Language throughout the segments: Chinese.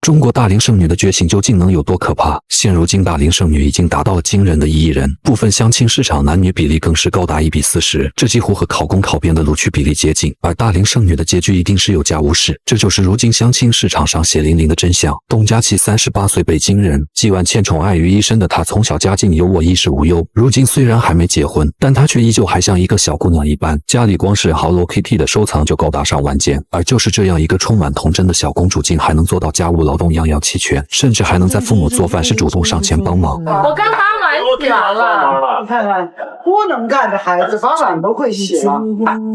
中国大龄剩女的觉醒究竟能有多可怕？现如今大龄剩女已经达到了惊人的1亿人，部分相亲市场男女比例更是高达1比40，这几乎和考公考编的录取比例接近。而大龄剩女的结局一定是有家无室，这就是如今相亲市场上血淋淋的真相。董佳琪38岁，北京人，既万千宠爱于一身的她，从小家境优渥，衣食无忧。如今虽然还没结婚，但她却依旧还像一个小姑娘一般，家里光是 Hello Kitty 的收藏就高达上万件。而就是这样一个充满童真的小公主，竟还能做到家务劳动样样齐全，甚至还能在父母做饭时主动上前帮忙。我刚把碗洗完了，你看看，多能干的孩子，把碗都会洗了。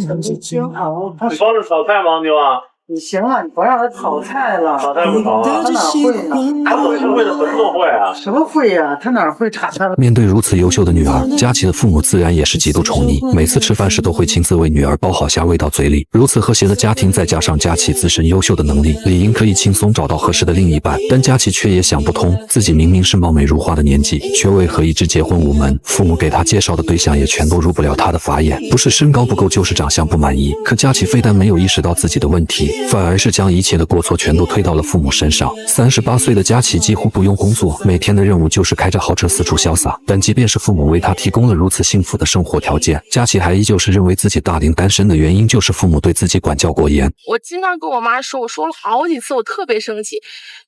真好。你帮着炒菜吗，妞啊？你行了，你甭让他炒菜了。炒菜不炒啊？他哪会呢？他怎么是为了什么都会啊？什么会呀？他哪会炒菜了？面对如此优秀的女儿，佳琪的父母自然也是极度宠溺，每次吃饭时都会亲自为女儿包好虾喂到嘴里。如此和谐的家庭，再加上佳琪自身优秀的能力，理应可以轻松找到合适的另一半。但佳琪却也想不通，自己明明是貌美如花的年纪，却为何一直结婚无门？父母给她介绍的对象也全都入不了她的法眼，不是身高不够，就是长相不满意。可佳琪非但没有意识到自己的问题，反而是将一切的过错全都推到了父母身上。38岁的佳琪几乎不用工作，每天的任务就是开着豪车四处潇洒。但即便是父母为她提供了如此幸福的生活条件，佳琪还依旧是认为自己大龄单身的原因就是父母对自己管教过严。我经常跟我妈说，我说了好几次，我特别生气。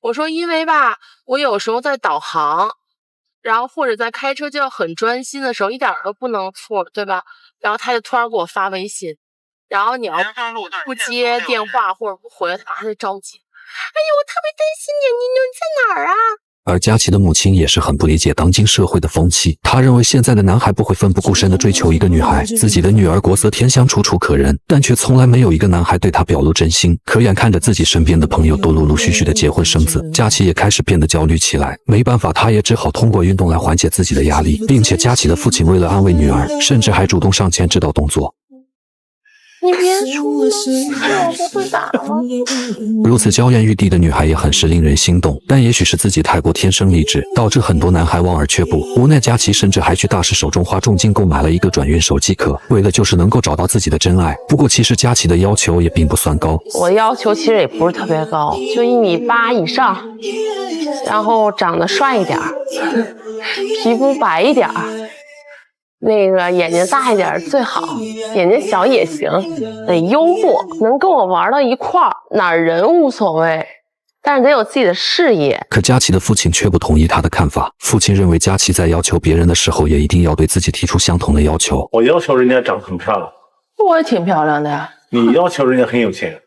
我说因为吧，我有时候在导航，然后或者在开车就要很专心的时候，一点都不能错，对吧？然后她就突然给我发微信，然后你要不接电话或者不回，他就着急。哎呀，我特别担心你，你在哪儿啊？而佳琪的母亲也是很不理解当今社会的风气，她认为现在的男孩不会奋不顾身地追求一个女孩，自己的女儿国色天香，楚楚可人，但却从来没有一个男孩对她表露真心。可眼看着自己身边的朋友都陆陆续续的结婚生子，佳琪也开始变得焦虑起来。没办法，她也只好通过运动来缓解自己的压力，并且佳琪的父亲为了安慰女儿，甚至还主动上前指导动作。你别出了，我不会打了。如此娇艳欲滴的女孩也很是令人心动，但也许是自己太过天生丽质，导致很多男孩望而却步。无奈佳琪甚至还去大师手中花重金购买了一个转运手机壳，为了就是能够找到自己的真爱。不过其实佳琪的要求也并不算高，我的要求其实也不是特别高，就1.8米以上，然后长得帅一点，皮肤白一点。那个眼睛大一点最好，眼睛小也行，得幽默，能跟我玩到一块儿，哪儿人无所谓，但是得有自己的事业。可佳琪的父亲却不同意他的看法，父亲认为佳琪在要求别人的时候，也一定要对自己提出相同的要求。我要求人家长得很漂亮，我也挺漂亮的呀。你要求人家很有钱，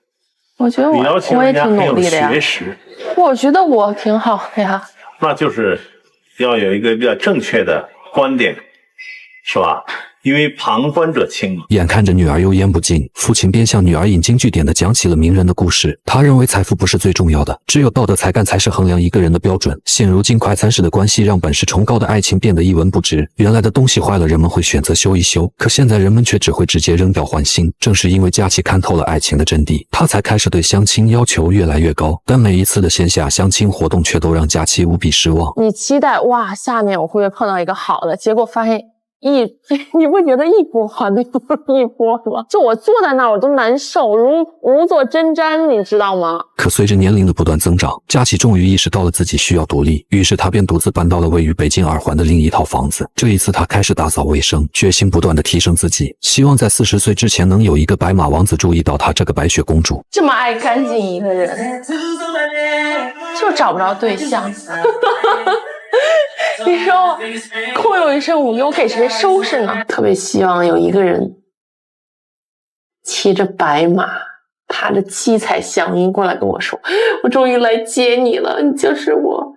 我觉得你要求我也人家很有挺努力的呀。学识，我觉得我挺好的呀。那就是要有一个比较正确的观点，是吧？因为旁观者清嘛。眼看着女儿油盐不进，父亲便向女儿引经据典地讲起了名人的故事。他认为财富不是最重要的，只有道德才干才是衡量一个人的标准。现如今快餐式的关系让本是崇高的爱情变得一文不值，原来的东西坏了人们会选择修一修，可现在人们却只会直接扔掉换新。正是因为佳琪看透了爱情的真谛，他才开始对相亲要求越来越高，但每一次的线下相亲活动却都让佳琪无比失望。你期待哇，下面我会不会碰到一个好的，结果发现你不觉得一波还没不是一波吗？就我坐在那儿我都难受，如坐针毡，你知道吗？可随着年龄的不断增长，佳琪终于意识到了自己需要独立，于是她便独自搬到了位于北京二环的另一套房子。这一次她开始打扫卫生，决心不断地提升自己，希望在40岁之前能有一个白马王子注意到她这个白雪公主。这么爱干净一个人，就找不着对象。你说空有一身武艺，我给谁收拾呢？特别希望有一个人骑着白马，踏着七彩祥云过来跟我说，我终于来接你了，你就是我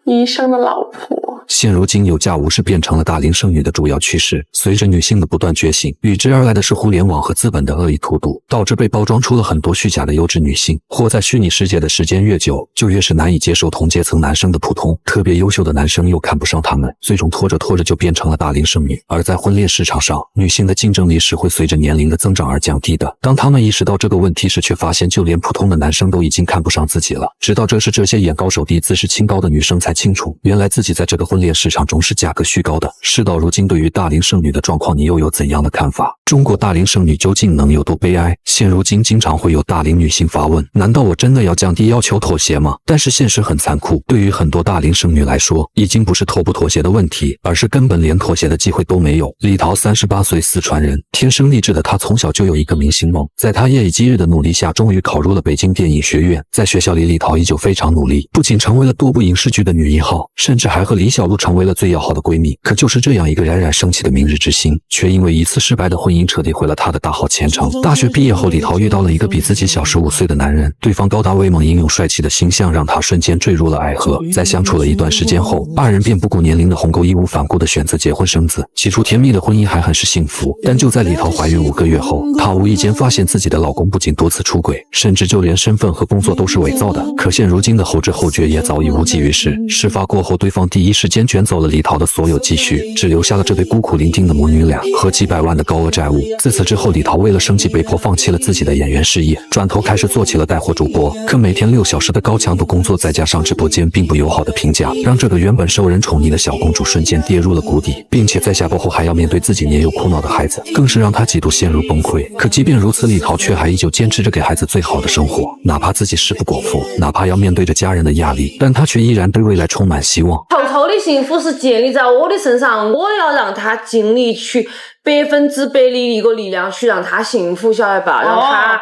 一生的老婆。现如今有嫁无室变成了大龄剩女的主要趋势，随着女性的不断觉醒，与之而来的是互联网和资本的恶意荼毒，导致被包装出了很多虚假的优质女性。活在虚拟世界的时间越久，就越是难以接受同阶层男生的普通，特别优秀的男生又看不上他们，最终拖着拖着就变成了大龄剩女。而在婚恋市场上，女性的竞争力是会随着年龄的增长而降低的。当他们意识到这个问题时，却发现就连普通的男生都已经看不上自己了。直到这些眼高手低、自视清高的女生才清楚，原来自己在这个婚恋市场中是价格虚高的。事到如今，对于大龄剩女的状况，你又有怎样的看法？中国大龄剩女究竟能有多悲哀？现如今经常会有大龄女性发问：难道我真的要降低要求妥协吗？但是现实很残酷，对于很多大龄剩女来说，已经不是妥不妥协的问题，而是根本连妥协的机会都没有。李桃38岁，四川人，天生丽质的她从小就有一个明星梦，在她夜以继日的努力下，终于考入了北京电影学院。在学校里，李桃依旧非常努力，不仅成为了多部影视剧的女一号，甚至还和李小璐成为了最要好的闺蜜。可就是这样一个冉冉升起的明日之星，却因为一次失败的婚姻彻底毁了她的大好前程。大学毕业后，李桃遇到了一个比自己小15岁的男人，对方高大威猛、英勇帅气的形象让她瞬间坠入了爱河。在相处了一段时间后，二人便不顾年龄的鸿沟，义无反顾地选择结婚生子。起初甜蜜的婚姻还很是幸福，但就在李桃怀孕5个月后，她无意间发现自己的老公不仅多次出轨，甚至就连身份和工作都是伪造的。可现如今的后知后觉也早已无济于事。事发过后，对方第一时间卷走了李桃的所有积蓄，只留下了这对孤苦伶仃的母女俩和几百万的高额债务。自此之后，李桃为了生计被迫放弃了自己的演员事业，转头开始做起了带货主播。可每天6小时的高强度工作，再加上直播间并不友好的评价，让这个原本受人宠溺的小公主瞬间跌入了谷底，并且在下播后还要面对自己年幼哭闹的孩子，更是让她几度陷入崩溃。可即便如此，李桃却还依旧坚持着给孩子最好的生活，哪怕自己食不果腹，哪怕要面对着家人的压力，但她却依然对未来充满希望。头头的幸福是建立在我的身上，我要让他尽力去100%的一个力量去让他幸福，晓得吧？让他。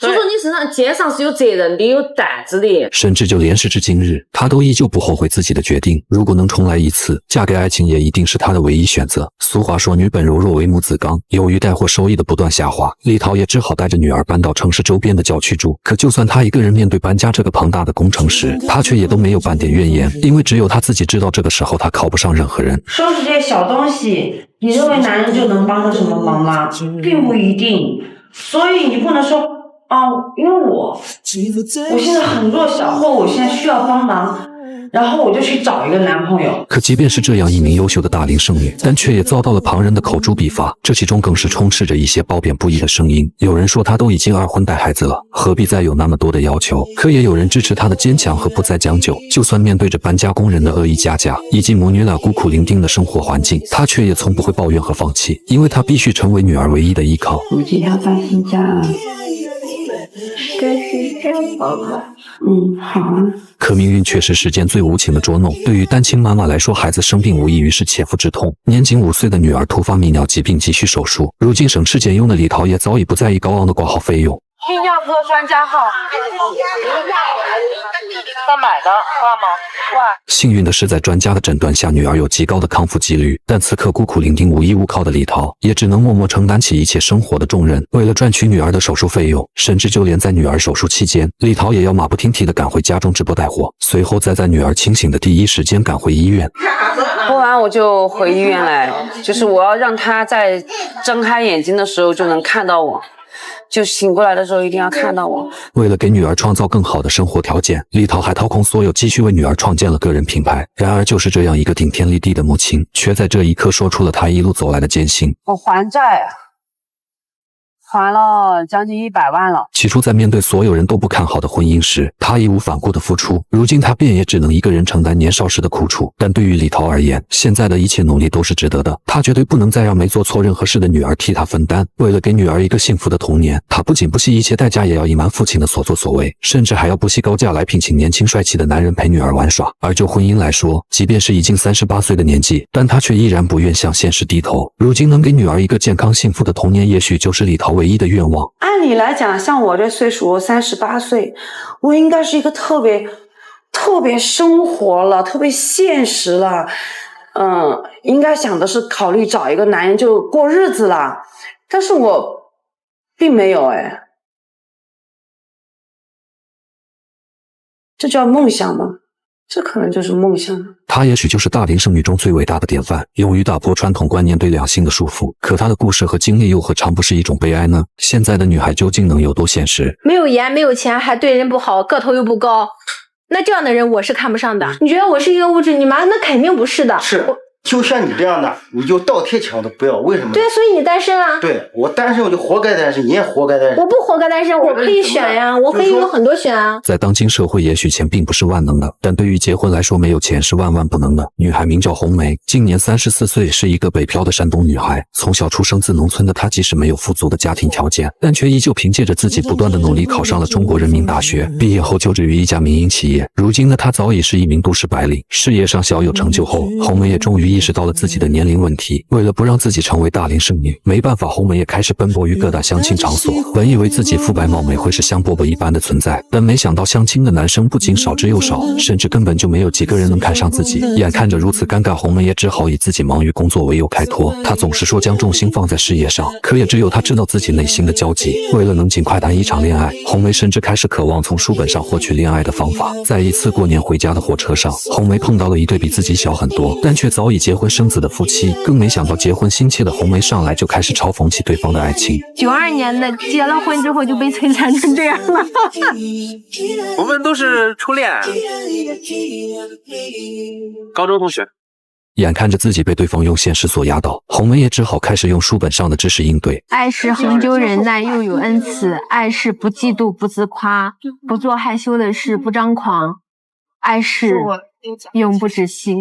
所以说你肩上是有责任的，有担子的。甚至就连时至今日，她都依旧不后悔自己的决定。如果能重来一次，嫁给爱情也一定是她的唯一选择。俗话说女本柔弱为母子刚，由于带货收益的不断下滑，李桃也只好带着女儿搬到城市周边的郊区住。可就算她一个人面对搬家这个庞大的工程时，她却也都没有半点怨言，因为只有她自己知道这个时候她靠不上任何人。收拾这些小东西，你认为男人就能帮上什么忙吗？并不一定。所以你不能说因为我现在很弱小，或我现在需要帮忙，然后我就去找一个男朋友。可即便是这样一名优秀的大龄剩女，但却也遭到了旁人的口诛笔伐，这其中更是充斥着一些褒贬不一的声音。有人说她都已经2婚带孩子了，何必再有那么多的要求？可也有人支持她的坚强和不再将就，就算面对着搬家工人的恶意加价，以及母女俩孤苦伶仃的生活环境，她却也从不会抱怨和放弃，因为她必须成为女儿唯一的依靠。我今天要搬新家了。该是这样吧。好啊。可命运却是世间最无情的捉弄。对于单亲妈妈来说，孩子生病无异于是切肤之痛。年仅5岁的女儿突发泌尿疾病，急需手术。如今省吃俭用的李桃也早已不在意高昂的挂号费用。泌尿科专家号，在买的，挂吗？挂。幸运的是，在专家的诊断下，女儿有极高的康复几率。但此刻孤苦伶仃、无依无靠的李桃，也只能默默承担起一切生活的重任。为了赚取女儿的手术费用，甚至就连在女儿手术期间，李桃也要马不停蹄地赶回家中直播带货，随后再在女儿清醒的第一时间赶回医院。播完我就回医院来，就是我要让她在睁开眼睛的时候就能看到我。就醒过来的时候一定要看到我。为了给女儿创造更好的生活条件，李桃还掏空所有积蓄为女儿创建了个人品牌。然而就是这样一个顶天立地的母亲，却在这一刻说出了她一路走来的艰辛。我还债还了将近100万了。起初在面对所有人都不看好的婚姻时，她义无反顾的付出，如今她便也只能一个人承担年少时的苦楚。但对于李桃而言，现在的一切努力都是值得的。她绝对不能再让没做错任何事的女儿替她分担。为了给女儿一个幸福的童年，她不仅不惜一切代价也要隐瞒父亲的所作所为，甚至还要不惜高价来聘请年轻帅气的男人陪女儿玩耍。而就婚姻来说，即便是已经38岁的年纪，但她却依然不愿向现实低头。如今能给女儿一个健康幸福的童年，也许就是李桃唯一的愿望。按理来讲，像我这岁数，我38岁，我应该是一个特别生活了，特别现实了，应该想的是考虑找一个男人就过日子了，但是我并没有这叫梦想吗？这可能就是梦想。她也许就是大龄剩女中最伟大的典范，勇于打破传统观念对两性的束缚。可她的故事和经历又何尝不是一种悲哀呢？现在的女孩究竟能有多现实？没有颜没有钱还对人不好，个头又不高，那这样的人我是看不上的。你觉得我是一个物质女吗？那肯定不是的。是就像你这样的，你就倒贴钱我都不要，为什么？对，所以你单身啊？对，我单身我就活该单身，你也活该单身。我不活该单身，我可以选呀，我可以有很多选啊。在当今社会，也许钱并不是万能的，但对于结婚来说，没有钱是万万不能的。女孩名叫红梅，今年34岁，是一个北漂的山东女孩。从小出生自农村的她，即使没有富足的家庭条件，但却依旧凭借着自己不断的努力，考上了中国人民大学。毕业后就职于一家民营企业，如今的她早已是一名都市白领，事业上小有成就后，红梅也终于意识到了自己的年龄问题。为了不让自己成为大龄剩女，没办法，红梅也开始奔波于各大相亲场所。本以为自己肤白貌美会是香饽饽一般的存在，但没想到相亲的男生不仅少之又少，甚至根本就没有几个人能看上自己。眼看着如此尴尬，红梅也只好以自己忙于工作为由开脱。她总是说将重心放在事业上，可也只有她知道自己内心的焦急。为了能尽快谈一场恋爱，红梅甚至开始渴望从书本上获取恋爱的方法。在一次过年回家的火车上，红梅碰到了一对比自己小很多，但却早已结婚生子的夫妻。更没想到结婚心切的红梅上来就开始嘲讽起对方的爱情。92年的，结了婚之后就被摧残成这样了。我们都是初恋，高中同学。眼看着自己被对方用现实所压倒，红梅也只好开始用书本上的知识应对。爱是恒久忍耐，又有恩慈；爱是不嫉妒，不自夸，不做害羞的事，不张狂；爱是永不止息。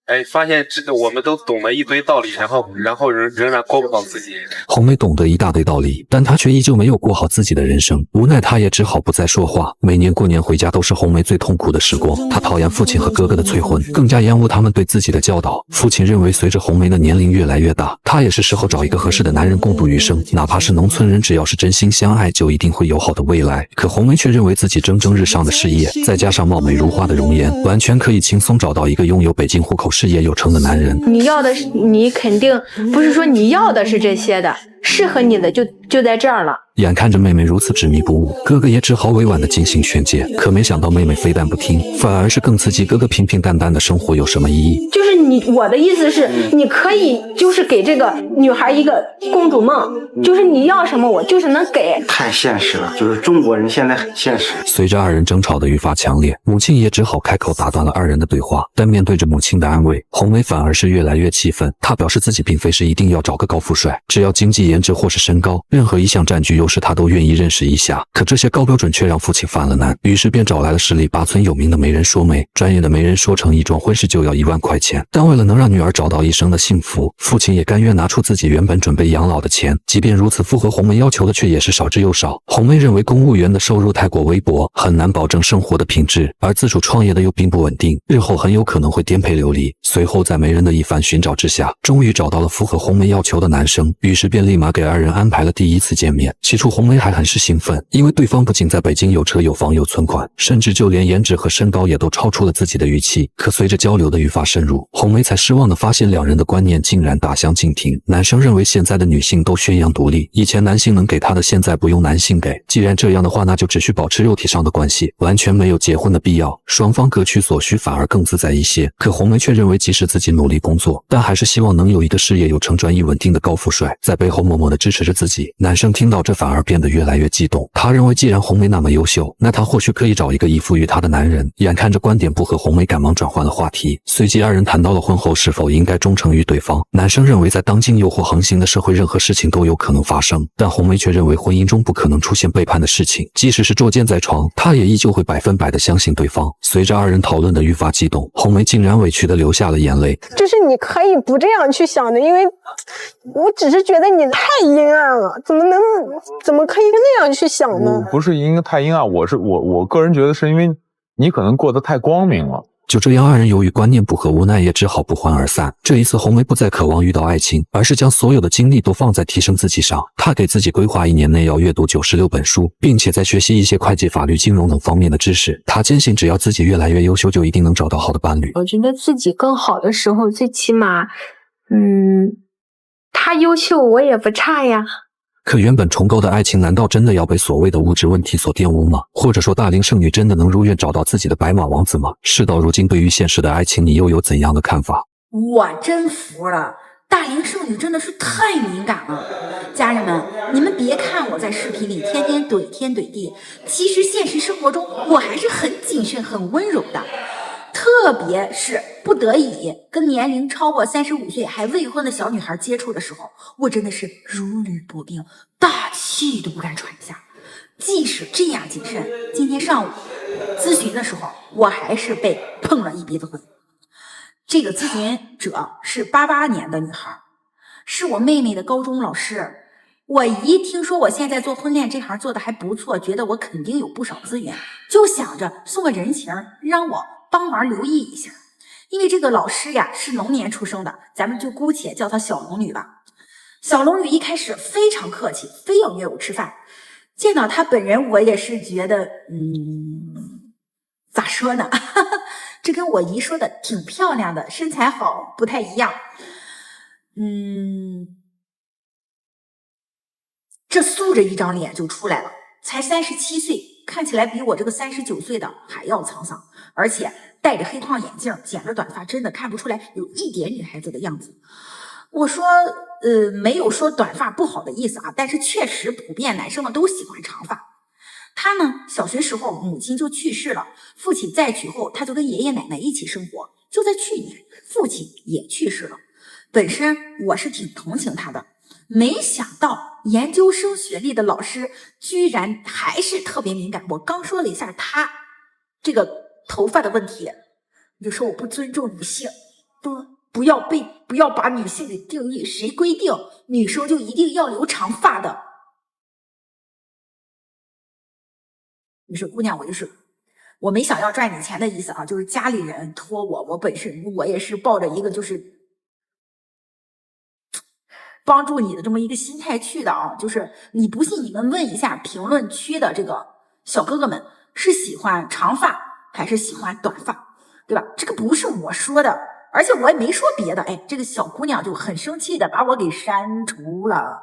哎，发现我们都懂了一堆道理，然后仍然过不好自己。红梅懂得一大堆道理，但她却依旧没有过好自己的人生。无奈她也只好不再说话。每年过年回家都是红梅最痛苦的时光。她讨厌父亲和哥哥的催婚，更加厌恶他们对自己的教导。父亲认为随着红梅的年龄越来越大，她也是时候找一个合适的男人共度余生。哪怕是农村人，只要是真心相爱，就一定会有好的未来。可红梅却认为自己蒸蒸日上的事业，再加上貌美如花的容颜，完全可以轻松找到一个拥有北京户口、事业有成的男人。你要的是，你肯定不是说你要的是这些的，适合你的就在这儿了。眼看着妹妹如此执迷不悟，哥哥也只好委婉地进行劝诫。可没想到妹妹非但不听，反而是更刺激哥哥平平淡淡的生活有什么意义？就是我的意思是，你可以就是给这个女孩一个公主梦，就是你要什么我就是能给。太现实了，就是中国人现在很现实。随着二人争吵的愈发强烈，母亲也只好开口打断了二人的对话。但面对着母亲的安慰，红梅反而是越来越气愤。她表示自己并非是一定要找个高富帅，只要经济颜值或是身高，任何一项占据优势她都愿意认识一下。可这些高标准却让父亲犯了难，于是便找来了十里八村有名的媒人说媒。专业的媒人说成一桩婚事就要1万块钱，但为了能让女儿找到一生的幸福，父亲也甘愿拿出自己原本准备养老的钱。即便如此，符合红梅要求的却也是少之又少。红梅认为公务员的收入太过微薄，很难保证生活的品质，而自主创业的又并不稳定，日后很有可能会颠沛流离。随后在媒人的一番寻找之下，终于找到了符合红梅要求的男生，于是便立马给二人安排了第一次见面。起初红梅还很是兴奋，因为对方不仅在北京有车有房有存款，甚至就连颜值和身高也都超出了自己的预期。可随着交流的愈发深入，红梅才失望地发现两人的观念竟然大相径庭。男生认为现在的女性都宣扬独立，以前男性能给她的现在不用男性给，既然这样的话，那就只需保持肉体上的关系，完全没有结婚的必要，双方各取所需反而更自在一些。可红梅却认为即使自己努力工作，但还是希望能有一个事业有成、专一稳定的高富帅在背后默默地支持着自己。男生听到这反而变得越来越激动，他认为既然红梅那么优秀，那他或许可以找一个依附于他的男人。眼看着观点不合，红梅赶忙转换了话题，随即二人谈到了婚后是否应该忠诚于对方。男生认为在当今诱惑横行的社会，任何事情都有可能发生，但红梅却认为婚姻中不可能出现背叛的事情，即使是捉奸在床，她也依旧会100%的相信对方。随着二人讨论的愈发激动，红梅竟然委屈地流下了眼泪。就是你可以不这样去想的，因为我只是觉得你太阴暗了，怎么可以那样去想呢？不是因为太阴暗，我个人觉得是因为你可能过得太光明了。就这样，二人由于观念不合，无奈也只好不欢而散。这一次，红梅不再渴望遇到爱情，而是将所有的精力都放在提升自己上。她给自己规划1年内要阅读96本书，并且在学习一些会计、法律、金融等方面的知识。她坚信，只要自己越来越优秀，就一定能找到好的伴侣。我觉得自己更好的时候，最起码，他优秀，我也不差呀。可原本崇高的爱情，难道真的要被所谓的物质问题所玷污吗？或者说大龄剩女真的能如愿找到自己的白马王子吗？事到如今，对于现实的爱情，你又有怎样的看法？我真服了，大龄剩女真的是太敏感了。家人们，你们别看我在视频里天天怼天怼地，其实现实生活中我还是很谨慎很温柔的。特特别是不得已跟年龄超过35岁还未婚的小女孩接触的时候，我真的是如履薄冰，大气都不敢喘一下。即使这样谨慎，今天上午咨询的时候，我还是被碰了一鼻子灰。这个咨询者是88年的女孩，是我妹妹的高中老师。我姨听说我现在做婚恋这行做的还不错，觉得我肯定有不少资源，就想着送个人情，让我帮忙留意一下。因为这个老师呀是龙年出生的，咱们就姑且叫她小龙女吧。小龙女一开始非常客气，非要约我吃饭。见到她本人，我也是觉得，咋说呢？这跟我姨说的挺漂亮的，身材好不太一样。这素着一张脸就出来了，才37岁，看起来比我这个39岁的还要沧桑，而且戴着黑框眼镜，剪着短发，真的看不出来有一点女孩子的样子。我说，没有说短发不好的意思啊，但是确实普遍男生们都喜欢长发。他呢，小学时候母亲就去世了，父亲再娶后，他就跟爷爷奶奶一起生活。就在去年，父亲也去世了。本身我是挺同情他的，没想到研究生学历的老师居然还是特别敏感。我刚说了一下他这个头发的问题，你就说我不尊重女性，不要把女性给定义，谁规定女生就一定要留长发的？你说姑娘，我没想要赚你钱的意思啊，就是家里人托我本身我也是抱着一个就是帮助你的这么一个心态去的啊。就是你不信，你们问一下评论区的这个小哥哥们，是喜欢长发还是喜欢短发，对吧？这个不是我说的，而且我也没说别的。哎，这个小姑娘就很生气的把我给删除了，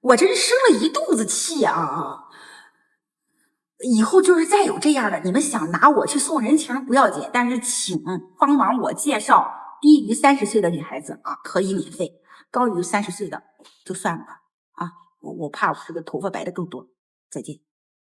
我真是生了一肚子气啊！以后就是再有这样的，你们想拿我去送人情不要紧，但是请帮忙我介绍低于30岁的女孩子啊，可以免费，高于30岁的就算了吧啊，我怕我这个头发白的更多。再见。